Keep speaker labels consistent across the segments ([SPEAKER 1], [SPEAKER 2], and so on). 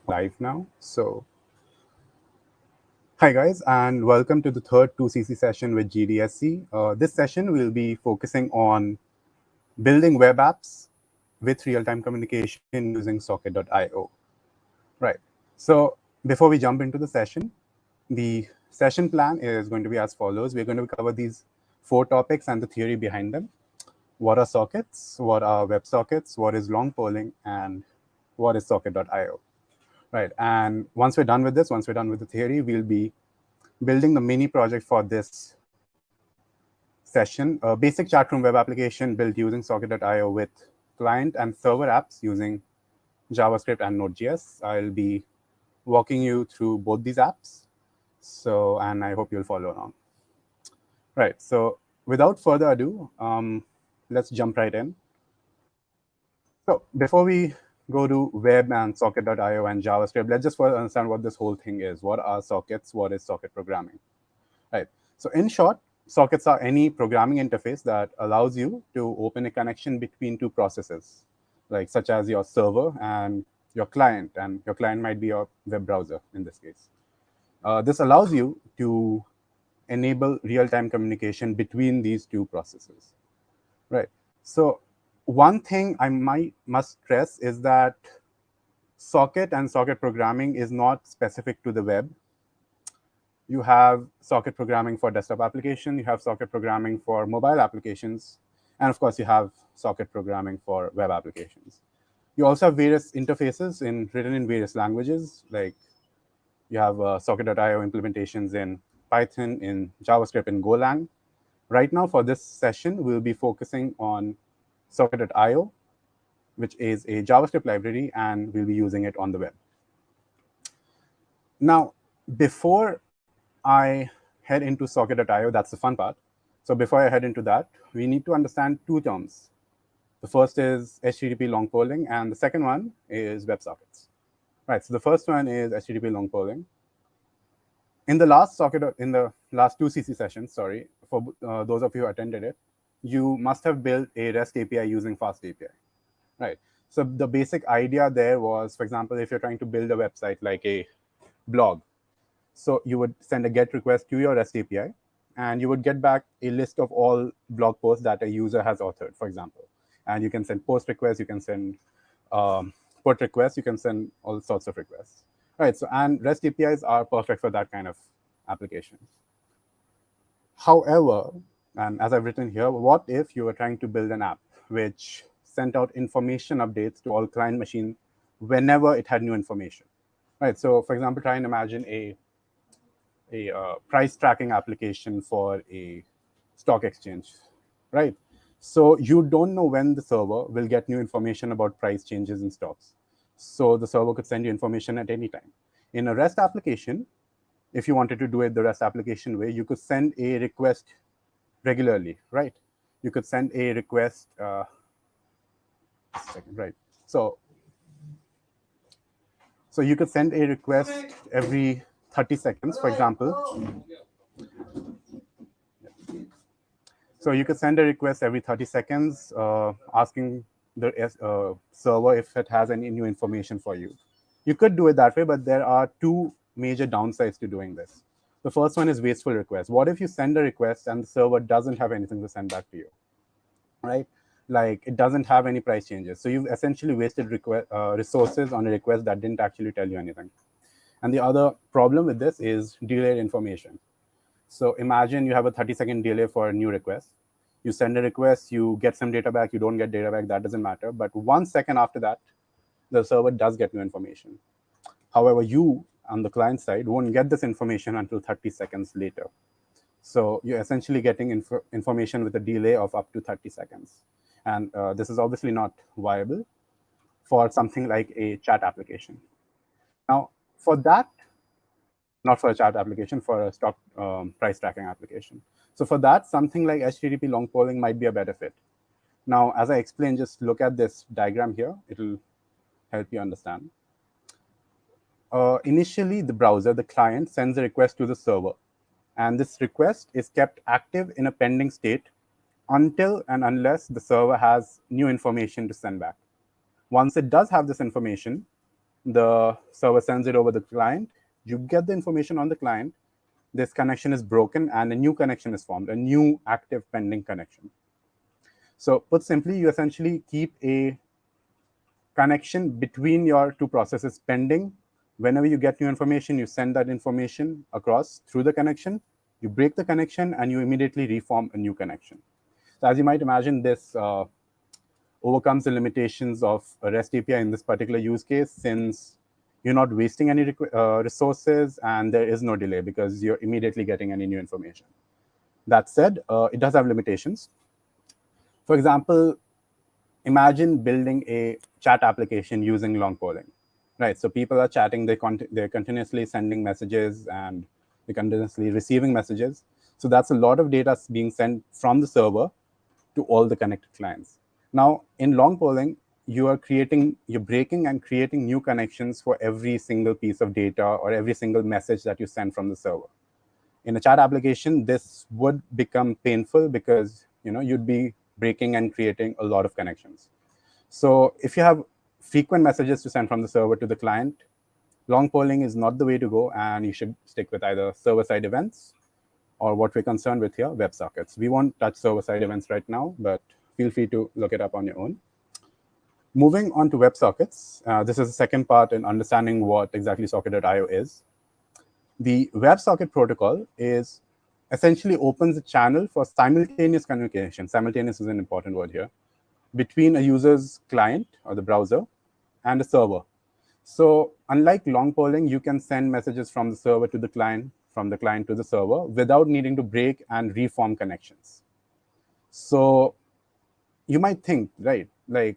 [SPEAKER 1] Live now. So, hi guys, and welcome to the third 2CC session with GDSC. This session will be focusing on building web apps with real-time communication using Socket.io. Right. So, before we jump into the session plan is going to be as follows. We're going to cover these 4 topics and the theory behind them. What are sockets? What are WebSockets? What is long polling? And what is Socket.io? Right. And once we're done with this, once we're done with the theory, we'll be building the mini project for this session, a basic chat room web application built using Socket.io with client and server apps using JavaScript and Node.js. I'll be walking you through both these apps. So, and I hope you'll follow along. Right. So, without further ado, let's jump right in. So, before we go to web and Socket.io and JavaScript, let's just first understand what this whole thing is. What are sockets? What is socket programming? Right. So in short, sockets are any programming interface that allows you to open a connection between 2 processes, like such as your server and your client might be your web browser in this case. This allows you to enable real-time communication between these 2 processes, right? So one thing I must stress is that socket and socket programming is not specific to the web. You have socket programming for desktop application, you have socket programming for mobile applications, and of course, you have socket programming for web applications. You also have various interfaces written in various languages, like you have Socket.io implementations in Python, in JavaScript, in Golang. Right now, for this session, we'll be focusing on Socket.io, which is a JavaScript library, and we'll be using it on the web. Now, before I head into Socket.io, that's the fun part. So before I head into that, we need to understand 2 terms. The first is HTTP long polling, and the second one is WebSockets. Right. So the first one is HTTP long polling. In the last 2CC sessions, sorry, for those of you who attended it, you must have built a REST API using Fast API. Right. So the basic idea there was, for example, if you're trying to build a website like a blog, so you would send a GET request to your REST API, and you would get back a list of all blog posts that a user has authored, for example. And you can send post requests, you can send put requests, you can send all sorts of requests. Right. So, and REST APIs are perfect for that kind of application. However, and as I've written here, what if you were trying to build an app which sent out information updates to all client machines whenever it had new information? Right. So, for example, try and imagine a price tracking application for a stock exchange, right? So you don't know when the server will get new information about price changes in stocks. So the server could send you information at any time. In a REST application, if you wanted to do it the REST application way, you could send a request regularly, right? You could send a request, right? So you could send a request every 30 seconds, for example. So you could send a request every 30 seconds asking the server if it has any new information for you. You could do it that way, but there are 2 major downsides to doing this. The first one is wasteful requests. What if you send a request and the server doesn't have anything to send back to you, right? Like it doesn't have any price changes. So you've essentially wasted resources on a request that didn't actually tell you anything. And the other problem with this is delayed information. So imagine you have a 30-second delay for a new request. You send a request, you get some data back, you don't get data back, that doesn't matter. But 1 second after that, the server does get new information. However, you on the client side won't get this information until 30 seconds later. So you're essentially getting information with a delay of up to 30 seconds. And this is obviously not viable for something like a chat application. Now, for that, not for a chat application, for a stock price tracking application. So for that, something like HTTP long polling might be a better fit. Now, as I explained, just look at this diagram here. It'll help you understand. Initially, the browser, the client, sends a request to the server. And this request is kept active in a pending state until and unless the server has new information to send back. Once it does have this information, the server sends it over the client. You get the information on the client. This connection is broken and a new connection is formed, a new active pending connection. So put simply, you essentially keep a connection between your two processes pending. Whenever you get new information, you send that information across through the connection, you break the connection, and you immediately reform a new connection. So as you might imagine, this overcomes the limitations of a REST API in this particular use case, since you're not wasting any resources and there is no delay because you're immediately getting any new information. That said, it does have limitations. For example, imagine building a chat application using long polling, right? So people are chatting, they're continuously sending messages and they're continuously receiving messages. So that's a lot of data being sent from the server to all the connected clients. Now, in long polling, you're breaking and creating new connections for every single piece of data or every single message that you send from the server. In a chat application, this would become painful because you'd be breaking and creating a lot of connections. So if you have frequent messages to send from the server to the client, long polling is not the way to go, and you should stick with either server-side events or what we're concerned with here, WebSockets. We won't touch server-side events right now, but feel free to look it up on your own. Moving on to WebSockets, this is the second part in understanding what exactly Socket.io is. The WebSocket protocol is essentially opens a channel for simultaneous communication. Simultaneous is an important word here, between a user's client or the browser and a server. So unlike long polling, you can send messages from the server to the client, from the client to the server, without needing to break and reform connections. So you might think, right, like,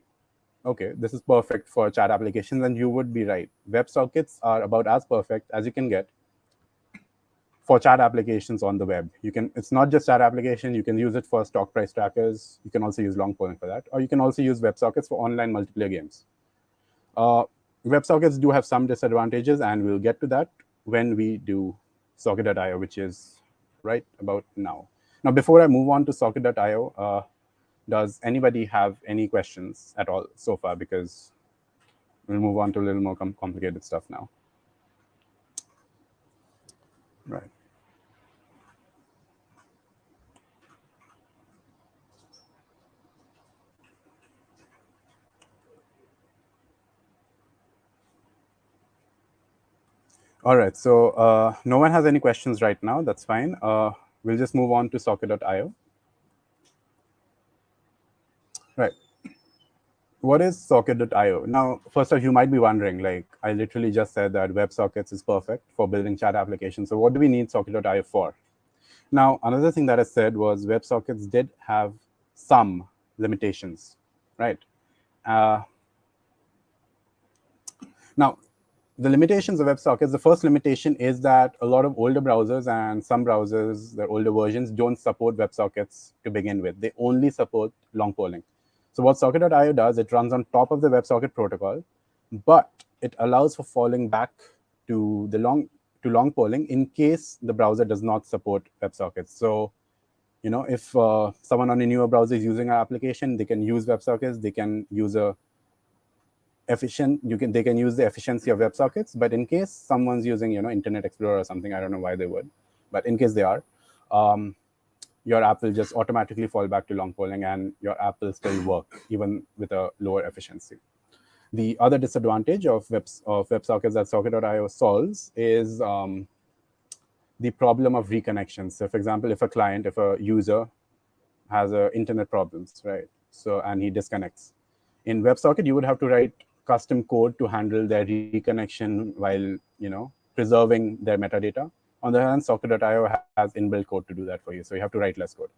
[SPEAKER 1] okay, this is perfect for chat applications, and you would be right. WebSockets are about as perfect as you can get for chat applications on the web. It's not just chat application, you can use it for stock price trackers. You can also use long polling for that, or you can also use WebSockets for online multiplayer games. WebSockets do have some disadvantages, and we'll get to that when we do Socket.io, which is right about now. Now, before I move on to Socket.io, does anybody have any questions at all so far? Because we'll move on to a little more complicated stuff now. Right. All right, so no one has any questions right now. That's fine. We'll just move on to Socket.io. Right. What is Socket.io? Now, first off, you might be wondering, like, I literally just said that WebSockets is perfect for building chat applications. So what do we need Socket.io for? Now, another thing that I said was WebSockets did have some limitations, right? Now, the limitations of WebSockets, the first limitation is that a lot of older browsers and some browsers, their older versions, don't support WebSockets to begin with. They only support long polling. So what Socket.io does, it runs on top of the WebSocket protocol, but it allows for falling back to long polling in case the browser does not support WebSockets. So, if someone on a newer browser is using our application, they can use WebSockets. They can use they can use the efficiency of WebSockets, but in case someone's using Internet Explorer or something, I don't know why they would, but in case they are, your app will just automatically fall back to long polling, and your app will still work even with a lower efficiency. The other disadvantage of WebSockets that Socket.io solves is the problem of reconnection. So, for example, if a user has internet problems, right? So, and he disconnects. In WebSocket, you would have to write custom code to handle their reconnection while preserving their metadata. On the other hand, Socket.io has inbuilt code to do that for you, so you have to write less code.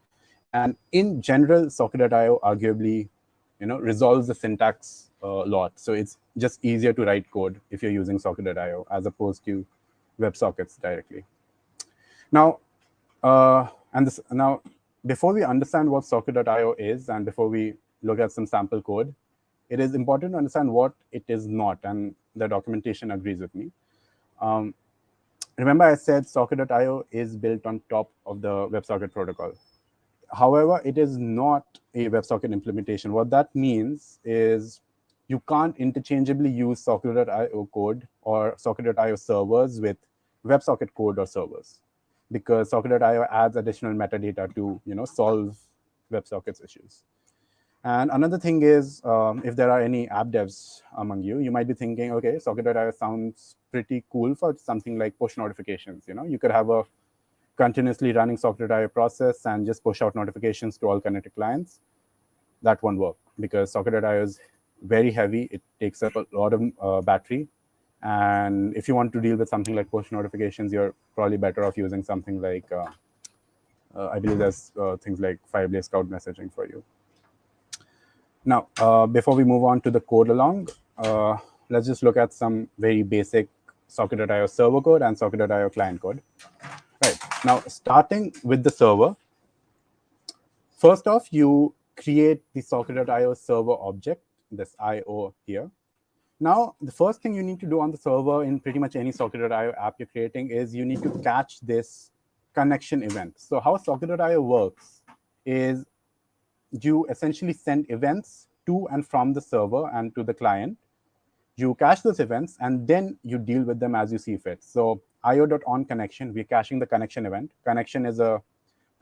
[SPEAKER 1] And in general, Socket.io arguably resolves the syntax a lot. So it's just easier to write code if you're using Socket.io as opposed to WebSockets directly. Now, now, before we understand what Socket.io is, and before we look at some sample code, it is important to understand what it is not, and the documentation agrees with me. Remember, I said Socket.io is built on top of the WebSocket protocol. However, it is not a WebSocket implementation. What that means is you can't interchangeably use Socket.io code or Socket.io servers with WebSocket code or servers, because Socket.io adds additional metadata to solve WebSockets issues. And another thing is, if there are any app devs among you, you might be thinking, okay, Socket.io sounds pretty cool for something like push notifications. You could have a continuously running Socket.io process and just push out notifications to all connected clients. That won't work because Socket.io is very heavy. It takes up a lot of battery. And if you want to deal with something like push notifications, you're probably better off using something like, I believe there's things like Firebase Cloud Messaging for you. Now, before we move on to the code along, let's just look at some very basic Socket.io server code and Socket.io client code. Right. Now, starting with the server, first off, you create the Socket.io server object, this IO here. Now, the first thing you need to do on the server in pretty much any Socket.io app you're creating is you need to catch this connection event. So how Socket.io works is you essentially send events to and from the server and to the client. You cache those events, and then you deal with them as you see fit. So io.onConnection, we're caching the connection event. Connection is a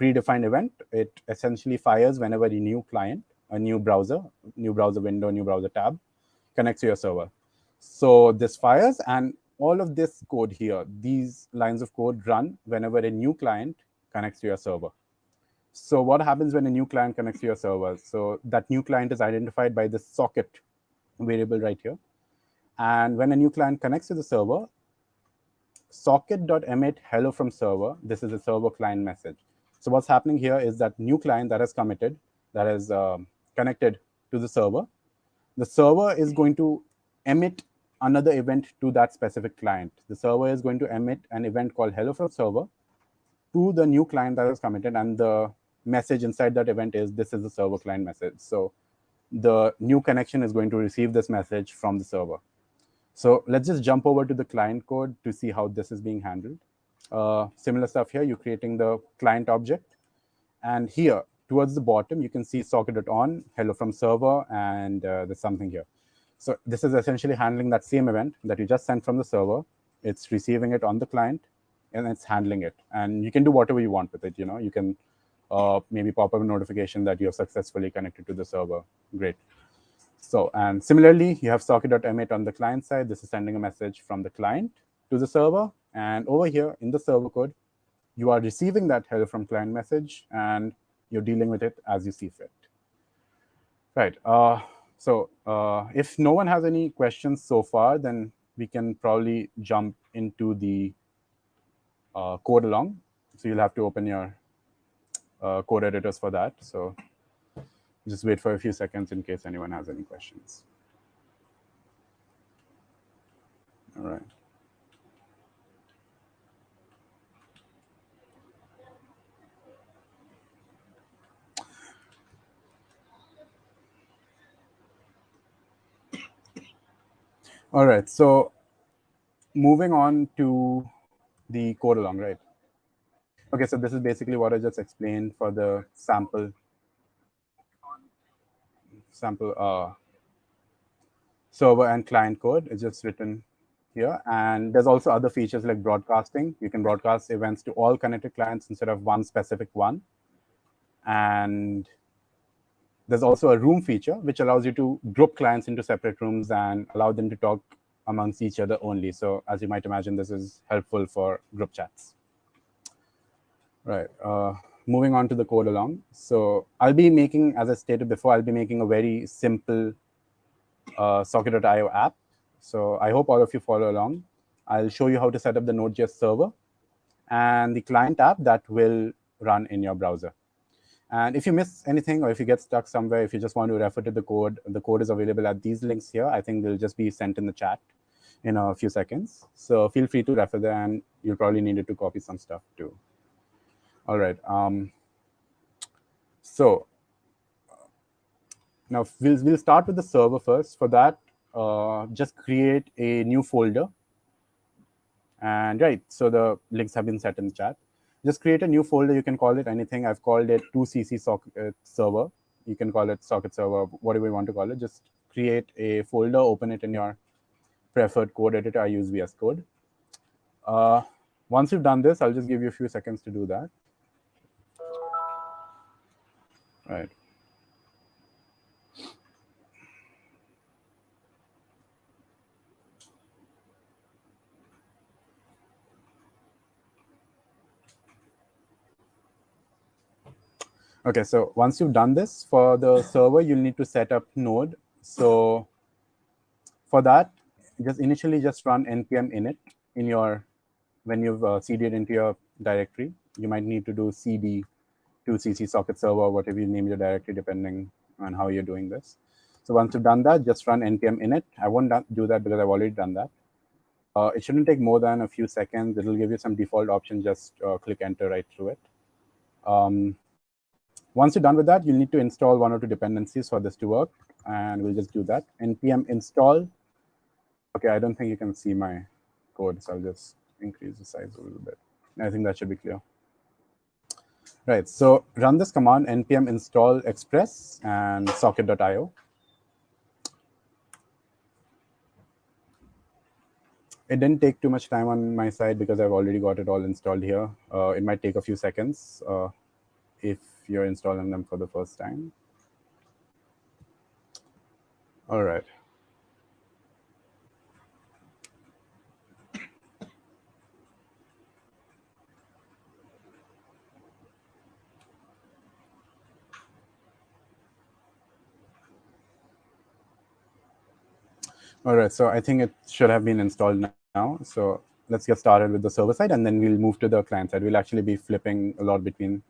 [SPEAKER 1] predefined event. It essentially fires whenever a new client, a new browser window, new browser tab connects to your server. So this fires, and all of this code here, these lines of code run whenever a new client connects to your server. So what happens when a new client connects to your server? So that new client is identified by the socket variable right here. And when a new client connects to the server, socket.emit hello from server, this is a server client message. So what's happening here is that new client that has committed, that is connected to the server is going to emit another event to that specific client. The server is going to emit an event called hello from server to the new client that is committed, and the message inside that event is this is the server client message. So the new connection is going to receive this message from the server. So let's just jump over to the client code to see how this is being handled. Similar stuff here, you're creating the client object. And here, towards the bottom, you can see socket.on, hello from server, and there's something here. So this is essentially handling that same event that you just sent from the server. It's receiving it on the client, and it's handling it. And you can do whatever you want with it. You can maybe pop up a notification that you have successfully connected to the server. Great. So, and similarly, you have socket.emit on the client side. This is sending a message from the client to the server. And over here in the server code, you are receiving that hello from client message, and you're dealing with it as you see fit. Right. So if no one has any questions so far, then we can probably jump into the code along. So you'll have to open your code editors for that. So just wait for a few seconds in case anyone has any questions. All right. All right. So moving on to the code along, right? Okay, so this is basically what I just explained for the sample server and client code. It's just written here. And there's also other features like broadcasting. You can broadcast events to all connected clients instead of one specific one. And there's also a room feature, which allows you to group clients into separate rooms and allow them to talk amongst each other only. So as you might imagine, this is helpful for group chats. Right. Moving on to the code along. So I'll be making, as I stated before, I'll be making a very simple Socket.io app. So I hope all of you follow along. I'll show you how to set up the Node.js server and the client app that will run in your browser. And if you miss anything or if you get stuck somewhere, if you just want to refer to the code is available at these links here. I think they'll just be sent in the chat in a few seconds. So feel free to refer there, and you'll probably need to copy some stuff too. All right. So now we'll start with the server first. For that, just create a new folder. And right, so the links have been set in the chat. Just create a new folder. You can call it anything. I've called it 2cc socket server. You can call it socket server, whatever you want to call it. Just create a folder, open it in your preferred code editor. I use VS Code. Once you've done this, I'll just give you a few seconds to do that. Right. Okay, so once you've done this, for the server, you'll need to set up Node. So for that, just initially just run npm init in your, when you've cd'd into your directory. You might need to do cd to cc socket server, whatever you name your directory, depending on how you're doing this. So once you've done that, just run npm init. I won't do that because I've already done that. It shouldn't take more than a few seconds. It'll give you some default options. Just click enter right through it. Once you're done with that, you'll need to install one or two dependencies for this to work, and we'll just do that. npm install. Okay, I don't think you can see my code, so I'll just increase the size a little bit. I think that should be clear. Right, so run this command npm install express and socket.io. It didn't take too much time on my side because I've already got it all installed here. It might take a few seconds if you're installing them for the first time. All right. All right, so I think it should have been installed now. So let's get started with the server side, and then we'll move to the client side. We'll actually be flipping a lot between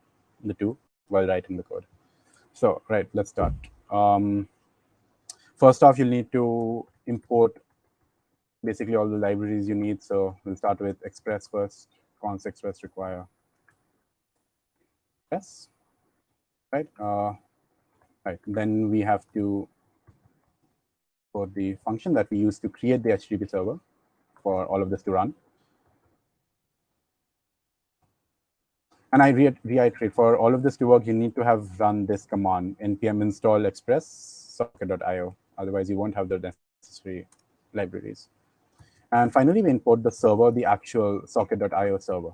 [SPEAKER 1] the two while writing the code. So, right, let's start. First off, you'll need to import basically all the libraries you need. So we'll start with Express first. Const Express require yes, right? Right. Then we have to for the function that we use to create the HTTP server for all of this to run. And I reiterate, for all of this to work, you need to have run this command, npm install express socket.io. Otherwise, you won't have the necessary libraries. And finally, we import the server, the actual socket.io server.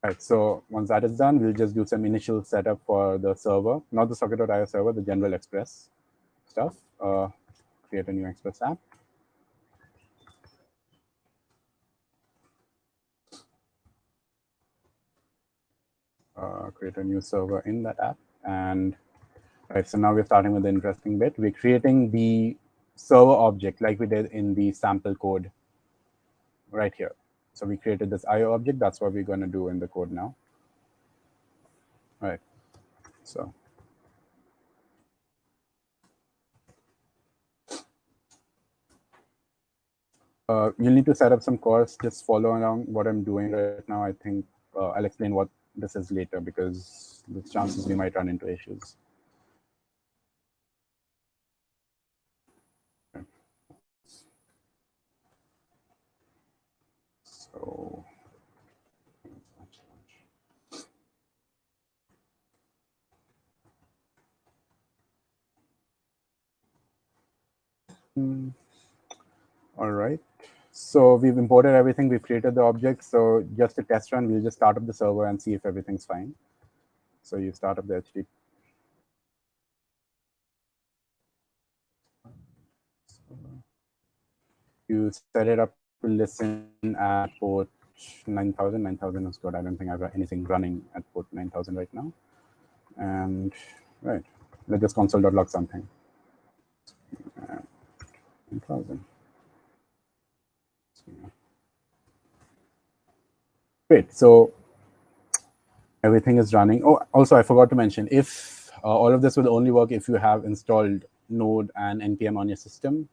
[SPEAKER 1] Right, so once that is done, we'll just do some initial setup for the server, not the socket.io server, the general Express stuff. Create a new Express app. Create a new server in that app. And right, so now we're starting with the interesting bit. We're creating the server object like we did in the sample code right here. So we created this IO object. That's what we're going to do in the code now. All right, so you'll need to set up some course. Just follow along what I'm doing right now. I think I'll explain what this is later because the chances we might run into issues. Okay. So all right. So we've imported everything. We've created the object. So just a test run, we'll just start up the server and see if everything's fine. So you start up the HTTP. You set it up to listen at port 9000. 9000 is good. I don't think I've got anything running at port 9000 right now. And right, let's just console.log something. 9000. Great. So everything is running. Oh, also, I forgot to mention, if all of this will only work if you have installed Node and NPM on your system.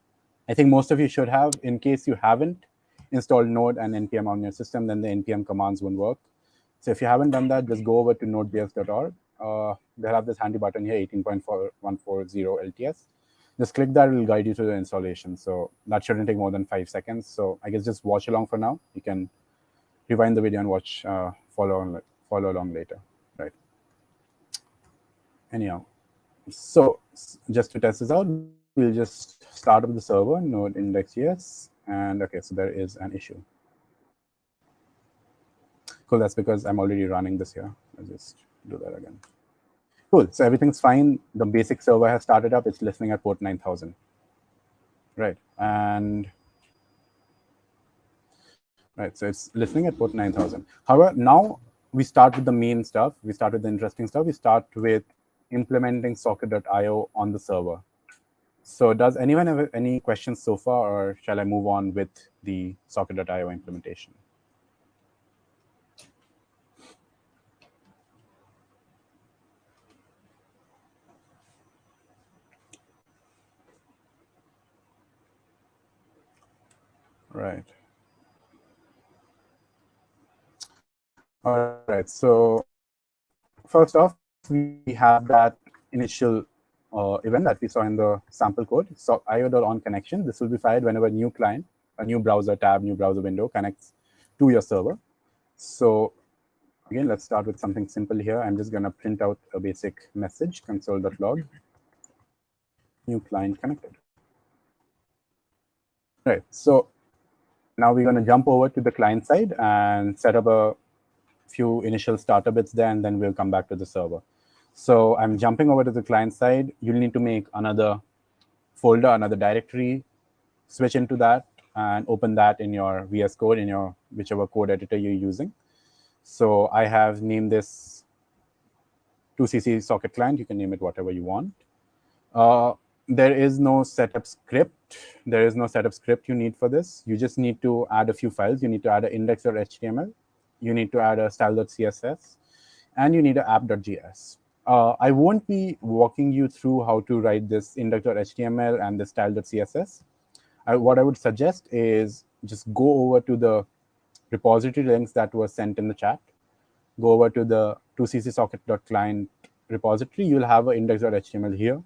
[SPEAKER 1] I think most of you should have. In case you haven't installed Node and NPM on your system, then the NPM commands won't work. So if you haven't done that, just go over to nodejs.org. They'll have this handy button here, 18.140 LTS. Just click that, it will guide you through the installation. So that shouldn't take more than 5 seconds. So I guess just watch along for now. You can rewind the video and follow along later, right? Anyhow, So just to test this out, we'll just start up the server, node index.js, and okay, so there is an issue. Cool, that's because I'm already running this here. I'll just do that again. Cool, so everything's fine. The basic server has started up. It's listening at port 9000. Right, right, so it's listening at port 9000. However, now we start with the main stuff. We start with the interesting stuff. We start with implementing socket.io on the server. So does anyone have any questions so far, or shall I move on with the socket.io implementation? Right. All right, so first off, we have that initial event that we saw in the sample code. So io.on connection, this will be fired whenever a new client, a new browser tab, new browser window connects to your server. So again, let's start with something simple here. I'm just going to print out a basic message, console.log, new client connected. Right, so now we're going to jump over to the client side and set up a few initial starter bits there, and then we'll come back to the server. So I'm jumping over to the client side. You'll need to make another folder, another directory, switch into that, and open that in your VS Code, in your whichever code editor you're using. So I have named this 2cc socket client. You can name it whatever you want. There is no setup script. There is no setup script you need for this. You just need to add a few files. You need to add an index.html. You need to add a style.css, and you need an app.js. I won't be walking you through how to write this index.html and the style.css. What I would suggest is just go over to the repository links that were sent in the chat. Go over to the 2cc-socket.client repository. You'll have an index.html here.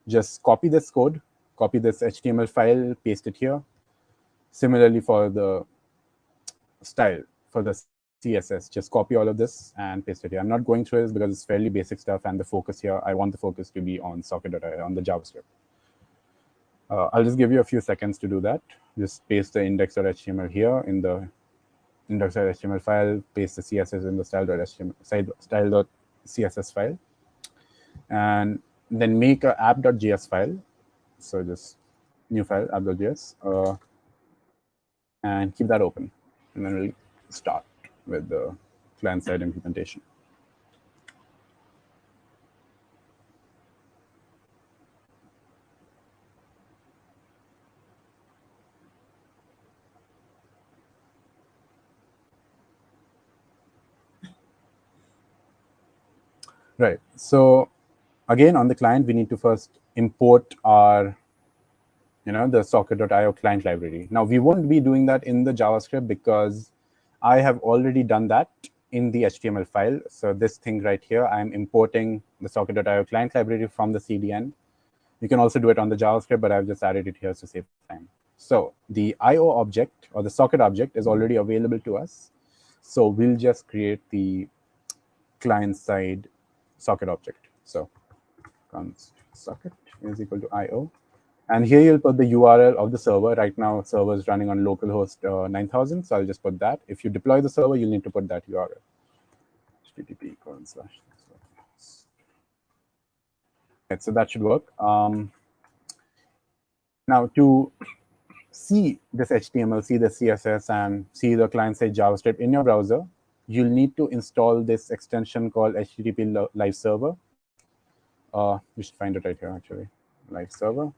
[SPEAKER 1] Just copy this code, copy this HTML file, paste it here. Similarly for the style, for the CSS, just copy all of this and paste it here. I'm not going through this because it's fairly basic stuff, and the focus here, I want the focus to be on socket.io, on the JavaScript. I'll just give you a few seconds to do that. Just paste the index.html here in the index.html file, paste the CSS in the style.css file, and then make an app.js file. So just new file, app.js, and keep that open. And then we'll start with the client-side implementation. Right. So again, on the client, we need to first import our, the socket.io client library. Now, we won't be doing that in the JavaScript because I have already done that in the HTML file. So this thing right here, I'm importing the socket.io client library from the CDN. You can also do it on the JavaScript, but I've just added it here to save time. So the IO object or the socket object is already available to us. So we'll just create the client-side socket object. So const socket is equal to IO. And here you'll put the URL of the server. Right now, server is running on localhost 9000. So I'll just put that. If you deploy the server, you'll need to put that URL. HTTP:// Right, so that should work. Now, to see this HTML, see the CSS, and see the client-side JavaScript in your browser, you'll need to install this extension called HTTP Live Server. You should find it right here, actually, Live Server.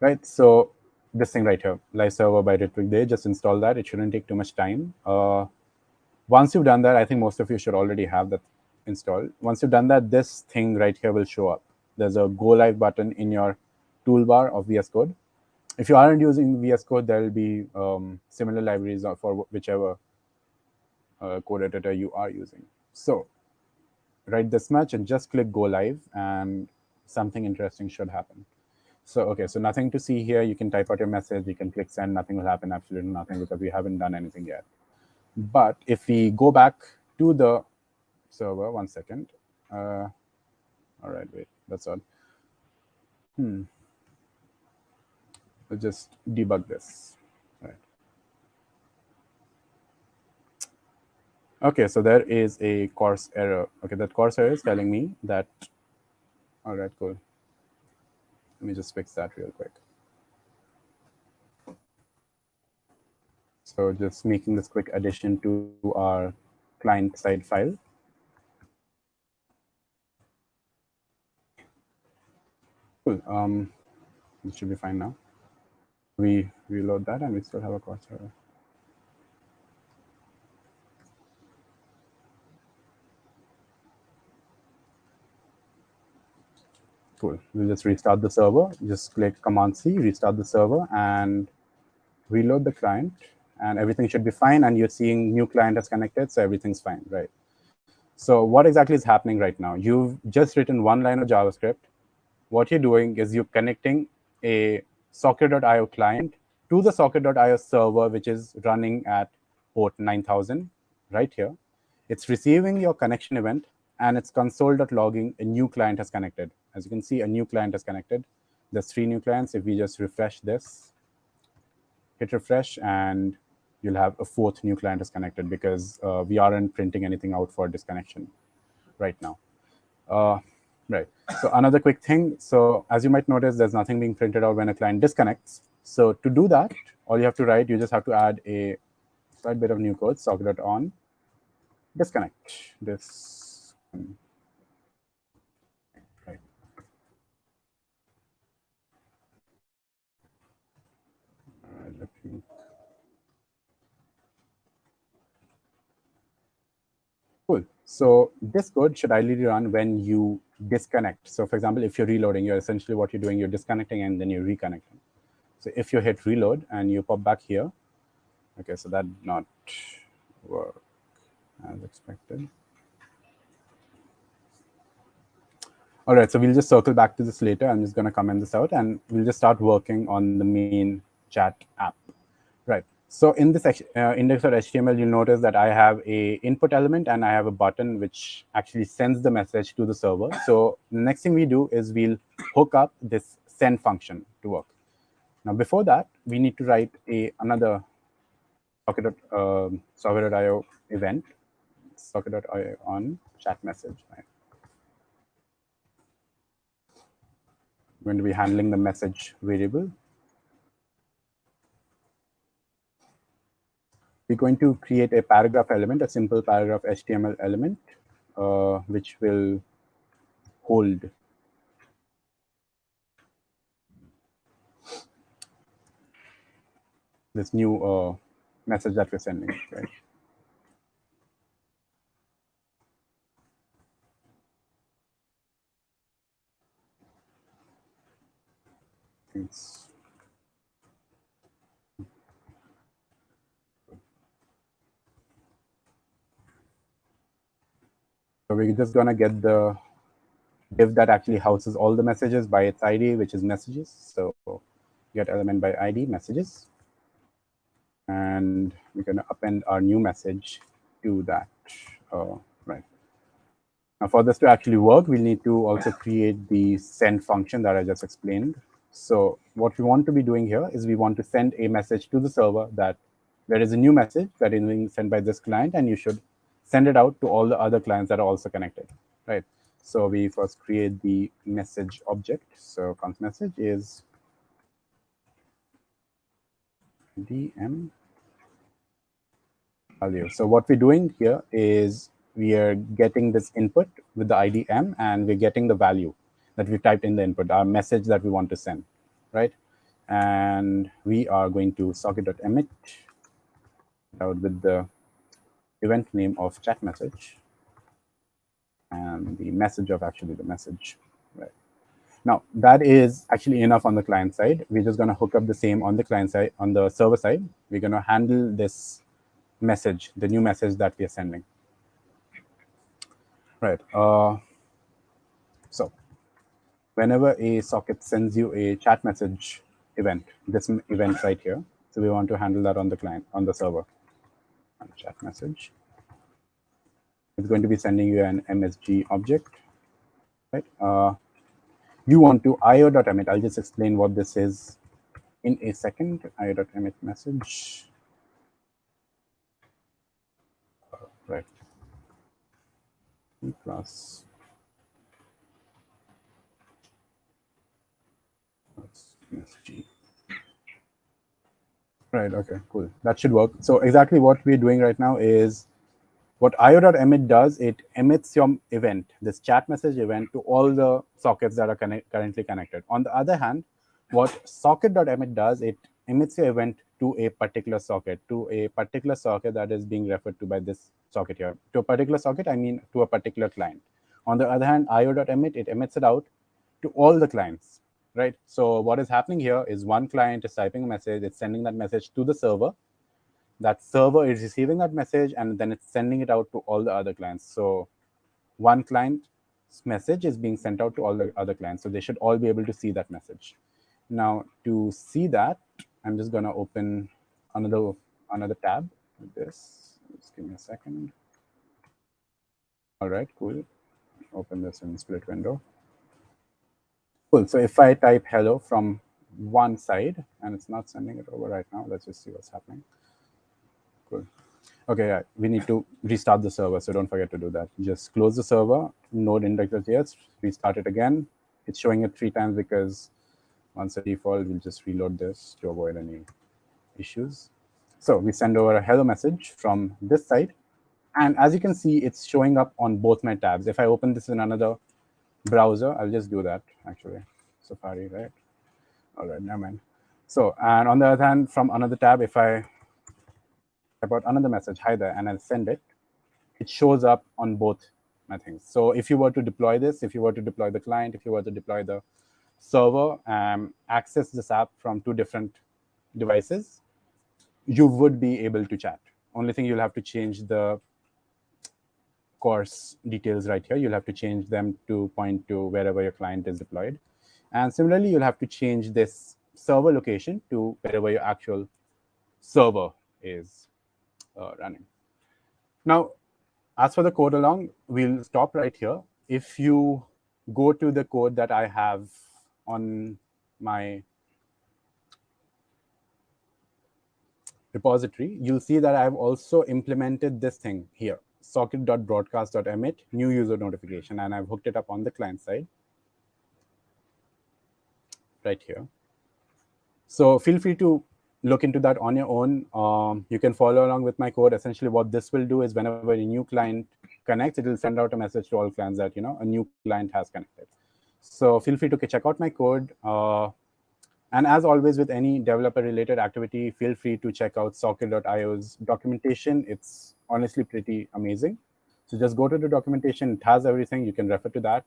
[SPEAKER 1] Right, so this thing right here, Live Server by Ritwik Day, just install that. It shouldn't take too much time. Once you've done that, I think most of you should already have that installed. Once you've done that, this thing right here will show up. There's a Go Live button in your toolbar of VS Code. If you aren't using VS Code, there will be similar libraries for whichever code editor you are using. So write this much and just click Go Live, and something interesting should happen. So, okay, so nothing to see here. You can type out your message. You can click send. Nothing will happen, absolutely nothing, because we haven't done anything yet. But if we go back to the server, one second, All right, wait, that's odd. We'll just debug this. Right. Okay, so there is a course error. Okay, that course error is telling me that. All right, cool. Let me just fix that real quick. So just making this quick addition to our client side file. Cool. It should be fine now. We reload that and we still have a course error. Cool. We'll just restart the server. Just click Command C, restart the server, and reload the client, and everything should be fine. And you're seeing new client has connected, so everything's fine, right? So what exactly is happening right now? You've just written one line of JavaScript. What you're doing is you're connecting a socket.io client to the socket.io server, which is running at port 9000 right here. It's receiving your connection event, and it's console.logging a new client has connected. As you can see, a new client has connected. There's 3 new clients. If we just refresh this, hit refresh, and you'll have a 4th new client is connected, because we aren't printing anything out for disconnection right now. Right. So another quick thing. So as you might notice, there's nothing being printed out when a client disconnects. So to do that, all you have to write, you just have to add a slight bit of new code, socket.on disconnect. This. Right. Let me. Cool. So this code should ideally run when you disconnect. So for example, if you're reloading, you're essentially what you're doing, you're disconnecting and then you're reconnecting. So if you hit reload and you pop back here, okay, so that did not work as expected. All right, so we'll just circle back to this later. I'm just going to comment this out, and we'll just start working on the main chat app. Right. So in this index.html, you'll notice that I have a input element and I have a button which actually sends the message to the server. So the next thing we do is we'll hook up this send function to work. Now, before that, we need to write another socket.io event, socket.io on chat message. Right? We're going to be handling the message variable. We're going to create a paragraph element, a simple paragraph HTML element, which will hold this new message that we're sending, right? So we're just going to get the div that actually houses all the messages by its ID, which is messages. So get element by ID, messages. And we're going to append our new message to that. Right. Now, for this to actually work, we'll need to also create the send function that I just explained. So what we want to be doing here is we want to send a message to the server that there is a new message that is being sent by this client, and you should send it out to all the other clients that are also connected, right? So we first create the message object. So const message is DM value. So what we're doing here is we are getting this input with the ID M, and we're getting the value that we typed in the input, our message that we want to send, right? And we are going to socket.emit out with the event name of chat message and the message of actually the message, right? Now, that is actually enough on the client side. We're just going to hook up the same on the client side. On the server side, we're going to handle this message, the new message that we are sending. Right. So whenever a socket sends you a chat message event, this event right here, so we want to handle that on the client, on the server. And chat message. It's going to be sending you an MSG object. right? You want to io.emit. I'll just explain what this is in a second. io.emit message, right? Plus msg. Right. Okay. Cool. That should work. So exactly what we're doing right now is what io.emit does. It emits your event, this chat message event, to all the sockets that are currently connected. On the other hand, what socket.emit does, it emits your event to a particular socket, that is being referred to by this socket here. To a particular socket, I mean to a particular client. On the other hand, io.emit, it emits it out to all the clients, right? So what is happening here is one client is typing a message, it's sending that message to the server. That server is receiving that message, and then it's sending it out to all the other clients. So one client's message is being sent out to all the other clients. So they should all be able to see that message. Now, to see that, I'm just going to open another tab like this. Just give me a second. All right, cool. Open this in split window. Cool. So if I type hello from one side, and it's not sending it over right now, let's just see what's happening. Cool. Okay, yeah, we need to restart the server, so don't forget to do that. Just close the server, node index.js, restart it again. It's showing it 3 times because once a default, we'll just reload this to avoid any issues. So we send over a hello message from this side. And as you can see, it's showing up on both my tabs. If I open this in another browser, I'll just do that, actually. Safari, right? All right, never mind. So, and on the other hand, from another tab, if I about another message, hi there, and I'll send it, it shows up on both my things. So if you were to deploy this, if you were to deploy the client, if you were to deploy the server, access this app from 2 different devices, you would be able to chat. Only thing, you'll have to change the course details right here. You'll have to change them to point to wherever your client is deployed. And similarly, you'll have to change this server location to wherever your actual server is running. Now, as for the code along, we'll stop right here. If you go to the code that I have on my repository, you'll see that I've also implemented this thing here, socket.broadcast.emit, new user notification, and I've hooked it up on the client side right here. So feel free to look into that on your own. You can follow along with my code. Essentially, what this will do is whenever a new client connects, it will send out a message to all clients that, a new client has connected. So feel free to check out my code. And as always, with any developer-related activity, feel free to check out socket.io's documentation. It's honestly pretty amazing. So just go to the documentation. It has everything. You can refer to that.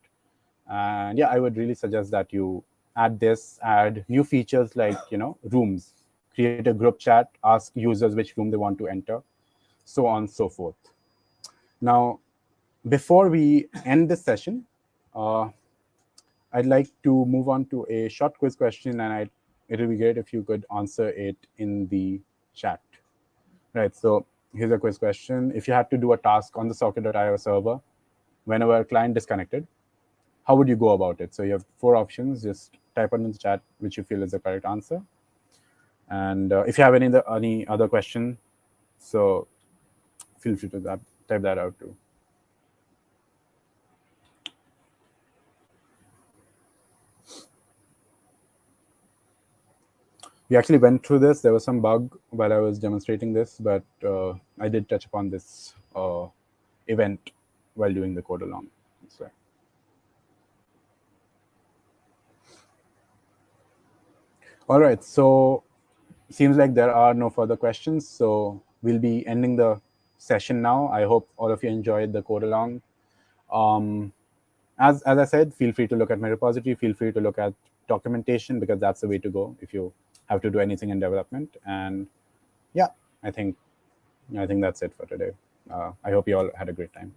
[SPEAKER 1] And yeah, I would really suggest that you add new features like, rooms, create a group chat, ask users which room they want to enter, so on and so forth. Now, before we end this session, I'd like to move on to a short quiz question, and it would be great if you could answer it in the chat. Right, so here's a quiz question. If you had to do a task on the socket.io server whenever a client disconnected, how would you go about it? So you have 4 options. Just type it in the chat which you feel is the correct answer. And if you have any other question, so feel free to type that out too. We actually went through this. There was some bug while I was demonstrating this, but I did touch upon this event while doing the code along. So. All right, so seems like there are no further questions. So we'll be ending the session now. I hope all of you enjoyed the code along. As I said, feel free to look at my repository. Feel free to look at documentation, because that's the way to go if you have to do anything in development. And yeah, I think that's it for today. I hope you all had a great time.